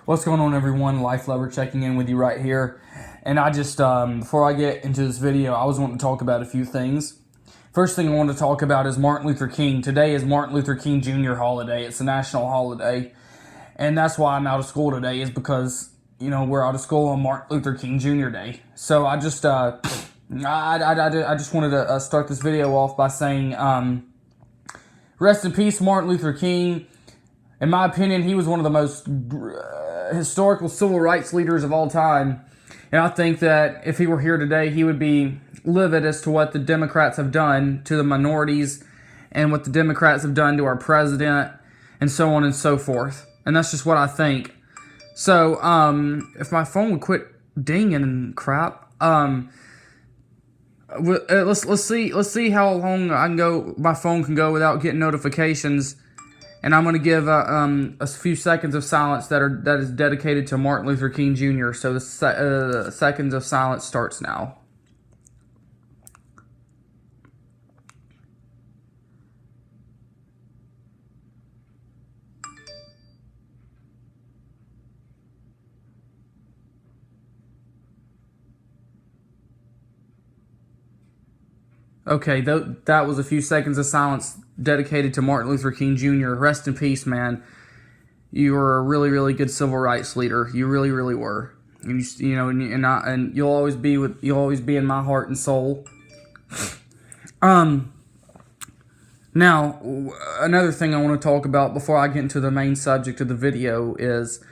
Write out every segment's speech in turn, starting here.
What's going on, everyone? Life Lover checking in with you right here. And I just, before I get into this video, I was wanting to talk about a few things. First thing I want to talk about is Martin Luther King. Today is Martin Luther King Jr. holiday. It's a national holiday. And that's why I'm out of school today, is because, we're out of school on Martin Luther King Jr. Day. So I just, I just wanted to start this video off by saying, rest in peace, Martin Luther King. In my opinion, he was one of the most historical civil rights leaders of all time. And I think that if he were here today, he would be livid as to what the Democrats have done to the minorities and what the Democrats have done to our president and so on and so forth. And that's just what I think. So, if my phone would quit dinging and crap, let's see how long my phone can go without getting notifications. And I'm going to give a few seconds of silence that is dedicated to Martin Luther King Jr. So the seconds of silence starts now. Okay, that was a few seconds of silence dedicated to Martin Luther King Jr. Rest in peace, man. You were a really, really good civil rights leader. You really, really were. And and you'll always be in my heart and soul. Now, another thing I want to talk about before I get into the main subject of the video is,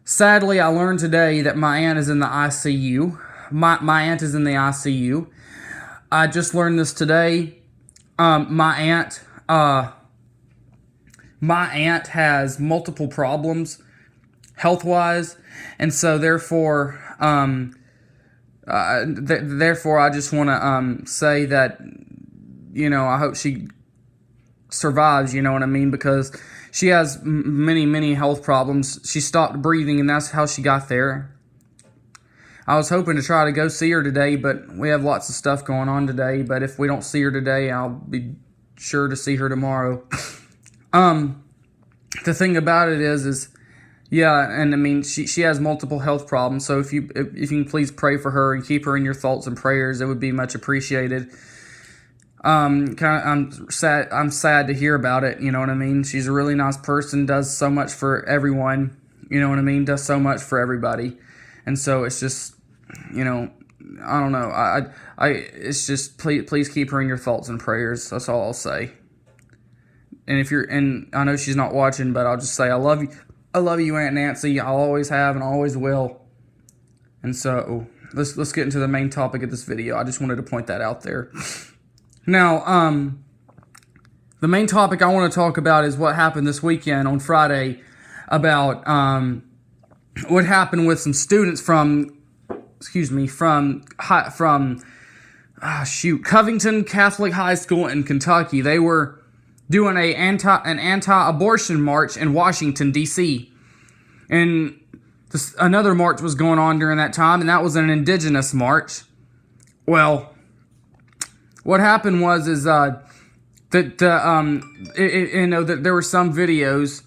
sadly, I learned today that my aunt is in the ICU. My aunt is in the ICU. I just learned this today. My aunt has multiple problems health-wise, and so therefore I just want to say that I hope she survives. You know what I mean? Because she has many health problems. She stopped breathing, and that's how she got there. I was hoping to try to go see her today, but we have lots of stuff going on today. But if we don't see her today, I'll be sure to see her tomorrow. The thing about it is yeah, and I mean, she has multiple health problems. So if you can please pray for her and keep her in your thoughts and prayers, it would be much appreciated. I'm sad to hear about it. You know what I mean? She's a really nice person, does so much for everyone. You know what I mean? Does so much for everybody. And so it's just, I don't know. It's just, please keep her in your thoughts and prayers. That's all I'll say. And I know she's not watching, but I'll just say I love you. I love you, Aunt Nancy. I'll always have and always will. And so let's get into the main topic of this video. I just wanted to point that out there. Now, the main topic I want to talk about is what happened this weekend on Friday about what happened with some students from Covington Catholic High School in Kentucky. They were doing an anti-abortion march in Washington, D.C. And another march was going on during that time, and that was an indigenous march. Well, what happened was that there were some videos,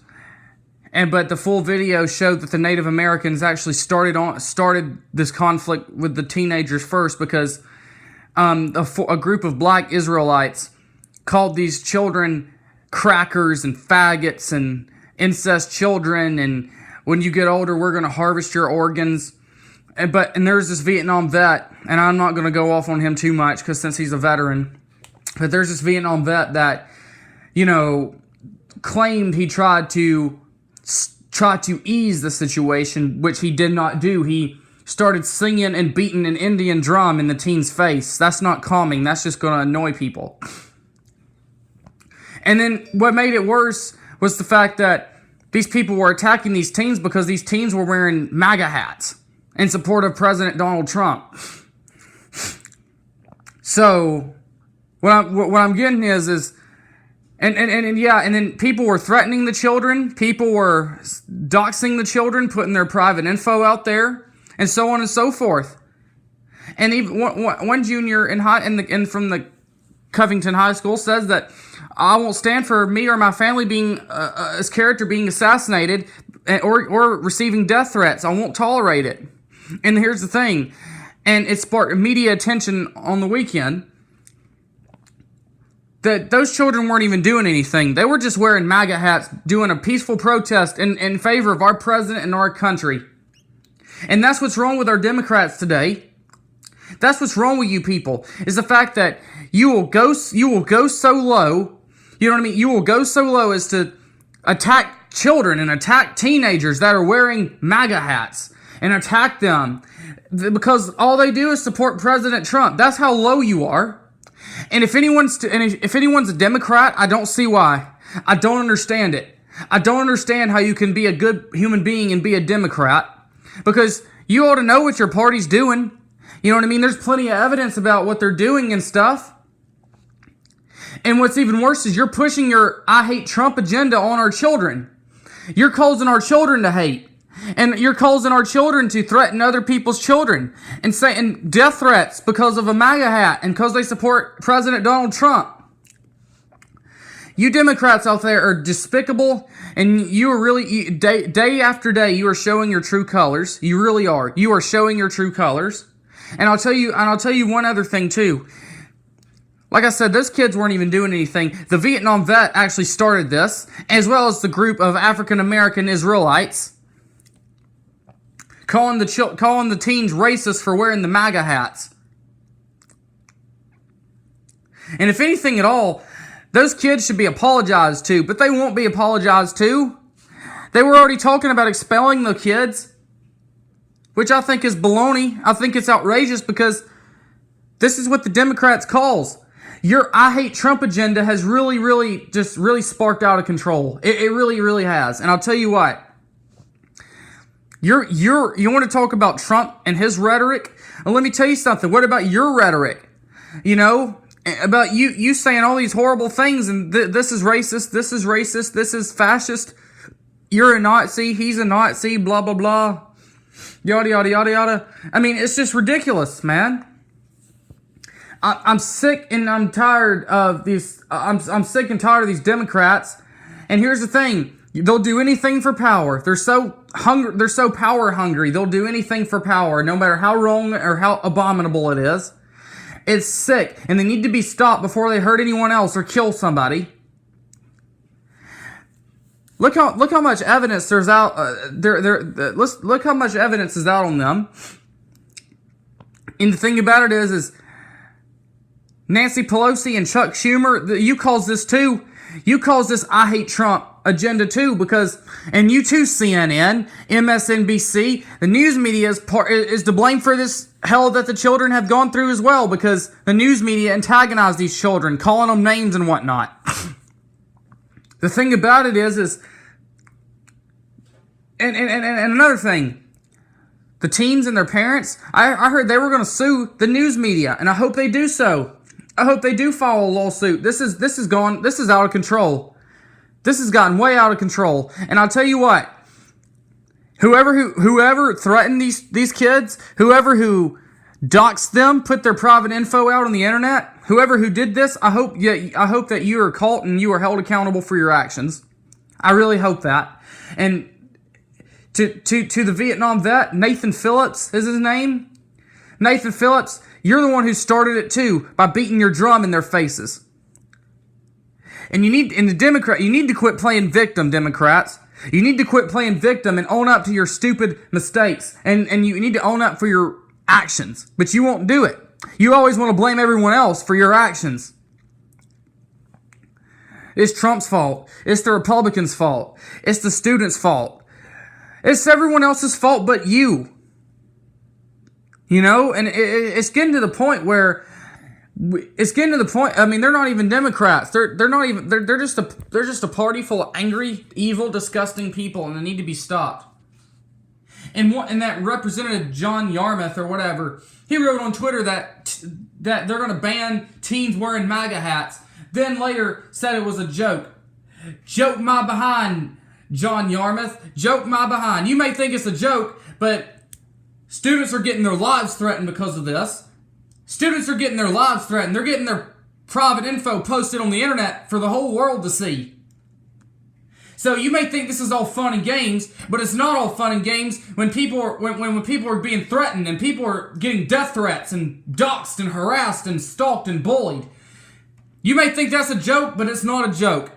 but the full video showed that the Native Americans actually started this conflict with the teenagers first, because a group of black Israelites called these children crackers and faggots and incest children, and when you get older, we're going to harvest your organs. And there's this Vietnam vet, and I'm not going to go off on him too much because since he's a veteran, but there's this Vietnam vet that, claimed he tried to ease the situation, which he did not do. He started singing and beating an Indian drum in the teen's face. That's not calming. That's just going to annoy people. And then what made it worse was the fact that these people were attacking these teens because these teens were wearing MAGA hats in support of President Donald Trump. So what I'm getting is and then people were threatening the children, people were doxing the children, putting their private info out there, and so on and so forth. And even one junior from the Covington High School says that I won't stand for me or my family being his character being assassinated or receiving death threats. I won't tolerate it. And here's the thing, and it sparked media attention on the weekend, that those children weren't even doing anything. They were just wearing MAGA hats, doing a peaceful protest in favor of our president and our country. And that's what's wrong with our Democrats today. That's what's wrong with you people, is the fact that you will go so low, you know what I mean? You will go so low as to attack children and attack teenagers that are wearing MAGA hats and attack them because all they do is support President Trump. That's how low you are. And if anyone's a Democrat, I don't see why. I don't understand it. I don't understand how you can be a good human being and be a Democrat, because you ought to know what your party's doing. You know what I mean? There's plenty of evidence about what they're doing and stuff. And what's even worse is you're pushing your I hate Trump agenda on our children. You're causing our children to hate. And you're causing our children to threaten other people's children and saying death threats because of a MAGA hat and because they support President Donald Trump. You Democrats out there are despicable, and you are really, day after day, you are showing your true colors. You really are. You are showing your true colors. And I'll tell you one other thing too. Like I said, those kids weren't even doing anything. The Vietnam vet actually started this, as well as the group of African American Israelites, calling the teens racist for wearing the MAGA hats. And if anything at all, those kids should be apologized to, but they won't be apologized to. They were already talking about expelling the kids, which I think is baloney. I think it's outrageous, because this is what the Democrats calls. Your I hate Trump agenda has really sparked out of control. It really has. And I'll tell you what. You want to talk about Trump and his rhetoric? Well, let me tell you something. What about your rhetoric? You know, about you saying all these horrible things, and this is racist, this is fascist, you're a Nazi, he's a Nazi, blah, blah, blah, yada, yada, yada, yada. I mean, it's just ridiculous, man. I'm sick and I'm tired of these, I'm sick and tired of these Democrats. And here's the thing. They'll do anything for power. They're so power hungry. They'll do anything for power, no matter how wrong or how abominable it is. It's sick, and they need to be stopped before they hurt anyone else or kill somebody. Look how much evidence there's out. Look how much evidence is out on them. And the thing about it is Nancy Pelosi and Chuck Schumer, you cause this too. You cause this I hate Trump agenda too, because, and you too, CNN, MSNBC, the news media is to blame for this hell that the children have gone through as well, because the news media antagonize these children, calling them names and whatnot. The thing about it is and another thing, the teens and their parents, I heard they were going to sue the news media, and I hope they do so. I hope they do file a lawsuit. This is out of control. This has gotten way out of control. And I'll tell you what, whoever threatened these kids, whoever who doxed them, put their private info out on the internet, whoever who did this, I hope that you are caught and you are held accountable for your actions. I really hope that. And to the Vietnam vet, Nathan Phillips is his name. Nathan Phillips, you're the one who started it too, by beating your drum in their faces. And you need to quit playing victim, Democrats. You need to quit playing victim and own up to your stupid mistakes. And you need to own up for your actions. But you won't do it. You always want to blame everyone else for your actions. It's Trump's fault. It's the Republicans' fault. It's the students' fault. It's everyone else's fault but you. You know, and it's getting to the point where I mean, they're not even Democrats. They're just a party full of angry, evil, disgusting people, and they need to be stopped. And that Representative John Yarmouth or whatever, he wrote on Twitter that they're going to ban teens wearing MAGA hats. Then later said it was a joke. Joke my behind, John Yarmouth. Joke my behind. You may think it's a joke, but students are getting their lives threatened because of this. Students are getting their lives threatened. They're getting their private info posted on the internet for the whole world to see. So you may think this is all fun and games, but it's not all fun and games when people are when people are being threatened and people are getting death threats and doxxed and harassed and stalked and bullied. You may think that's a joke, but it's not a joke.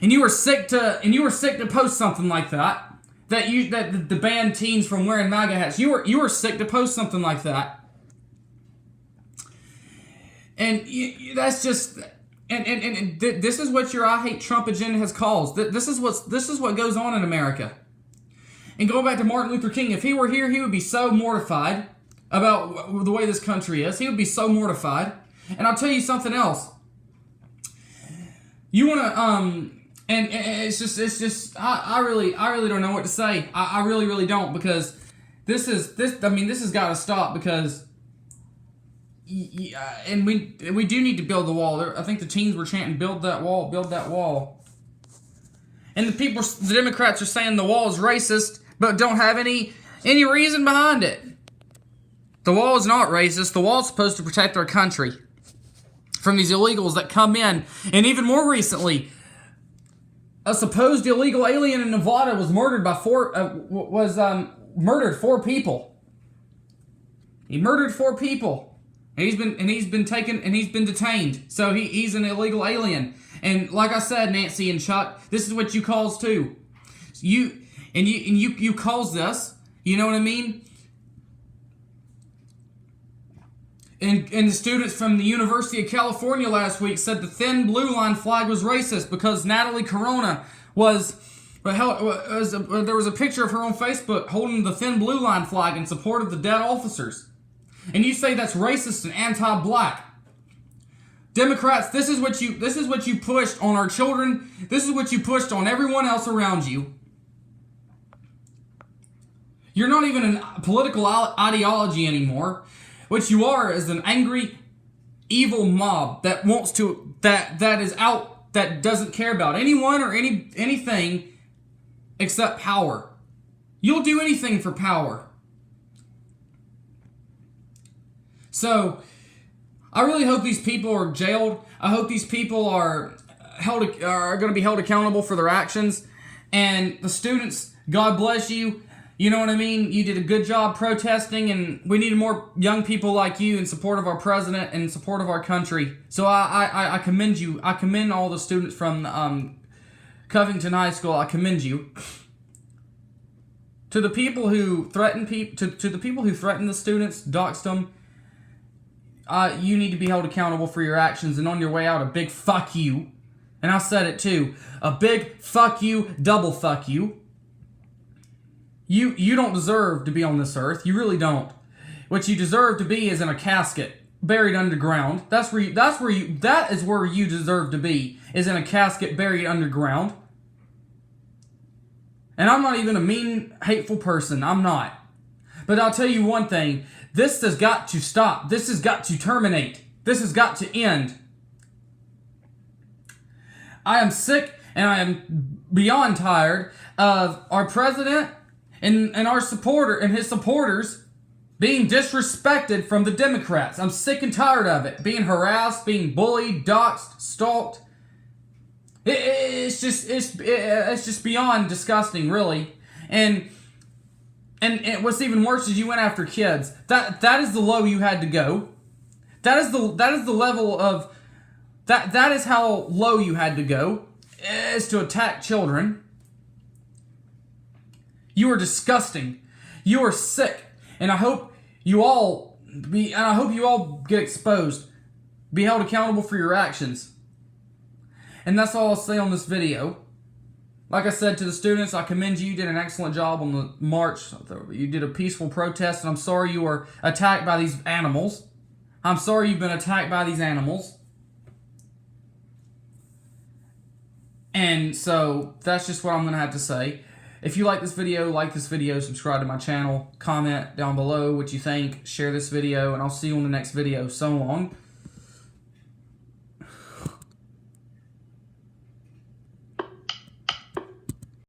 And you were sick to post something like that. That the ban teens from wearing MAGA hats. You were sick to post something like that. And that's just this is what your I hate Trump agenda has caused. This is what goes on in America. And going back to Martin Luther King, if he were here, he would be so mortified about the way this country is. He would be so mortified. And I'll tell you something else. You want to and it's just I really don't know what to say. I really don't, because this has got to stop, because and we do need to build the wall. I think the teens were chanting, build that wall. And the Democrats are saying the wall is racist, but don't have any reason behind it. The wall is not racist. The wall is supposed to protect our country from these illegals that come in. And even more recently, a supposed illegal alien in Nevada was murdered by murdered 4 people. He murdered 4 people. And he's been detained. So he's an illegal alien. And like I said, Nancy and Chuck, this is what you calls too. You calls this. You know what I mean? And the students from the University of California last week said the thin blue line flag was racist because Natalie Corona there was a picture of her on Facebook holding the thin blue line flag in support of the dead officers. And you say that's racist and anti-black. Democrats, this is what you pushed on our children. This is what you pushed on everyone else around you. You're not even a political ideology anymore. What you are is an angry, evil mob that wants to that is out, that doesn't care about anyone or anything except power. You'll do anything for power. So I really hope these people are jailed. I hope these people are going to be held accountable for their actions. And the students, God bless you. You know what I mean? You did a good job protesting, and we need more young people like you in support of our president and in support of our country. So I commend you. I commend all the students from Covington High School. I commend you. To the people who threaten to the people who threaten the students, doxed them, you need to be held accountable for your actions, and on your way out, a big fuck you. And I said it too. A big fuck you, double fuck you. You don't deserve to be on this earth. You really don't. What you deserve to be is in a casket, buried underground. That is where you deserve to be, is in a casket buried underground. And I'm not even a mean, hateful person. I'm not. But I'll tell you one thing. This has got to stop. This has got to terminate. This has got to end. I am sick and I am beyond tired of our president and our supporter and his supporters being disrespected from the Democrats. I'm sick and tired of it. Being harassed, being bullied, doxxed, stalked. It's just beyond disgusting, really. And what's even worse is you went after kids. That is the low you had to go. That is the level of that is how low you had to go, is to attack children. You are disgusting. You are sick. And I hope you all get exposed. Be held accountable for your actions. And that's all I'll say on this video. Like I said to the students, I commend you. You did an excellent job on the march. You did a peaceful protest, and I'm sorry you were attacked by these animals. I'm sorry you've been attacked by these animals. And so that's just what I'm going to have to say. If you like this video, subscribe to my channel, comment down below what you think, share this video, and I'll see you on the next video. So long.